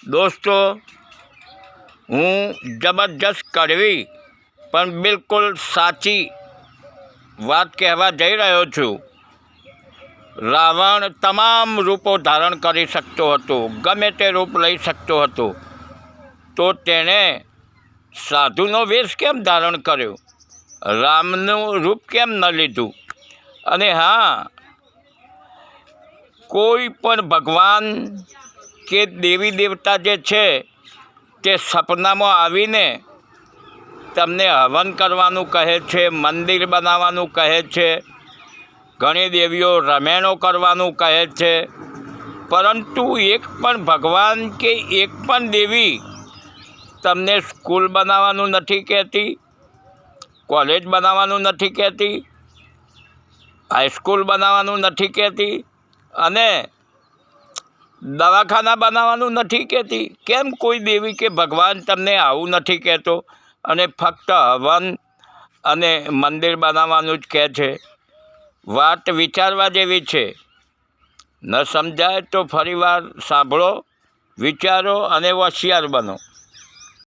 દોસ્તો, હું જબરજસ્ત કડવી પણ બિલકુલ સાચી વાત કહેવા જઈ રહ્યો છું. રાવણ તમામ રૂપો ધારણ કરી શકતો હતો, ગમે તે રૂપ લઈ શકતો હતો, તો તેણે સાધુનો વેશ કેમ ધારણ કર્યો? રામનું રૂપ કેમ ન લીધું? અને હા, કોઈ પણ ભગવાન કે દેવી દેવતા જે છે તે સપનામાં આવીને તમને હવન કરવાનું કહે છે, મંદિર બનાવવાનું કહે છે, ઘણી દેવીઓ રમેણો કરવાનું કહે છે, પરંતુ એક પણ ભગવાન કે એક પણ દેવી તમને સ્કૂલ બનાવવાનું નથી કહેતી, કોલેજ બનાવવાનું નથી કહેતી, હાઈસ્કૂલ બનાવવાનું નથી કહેતી અને દવાખાના બનાવવાનું નથી કહેતી. કેમ કોઈ દેવી કે ભગવાન તમને આવું નથી કહેતો અને ફક્ત હવન અને મંદિર બનાવવાનું જ કહે છે? વાત વિચારવા જેવી છે. ન સમજાય તો ફરીવાર સાંભળો, વિચારો અને હોશિયાર બનો.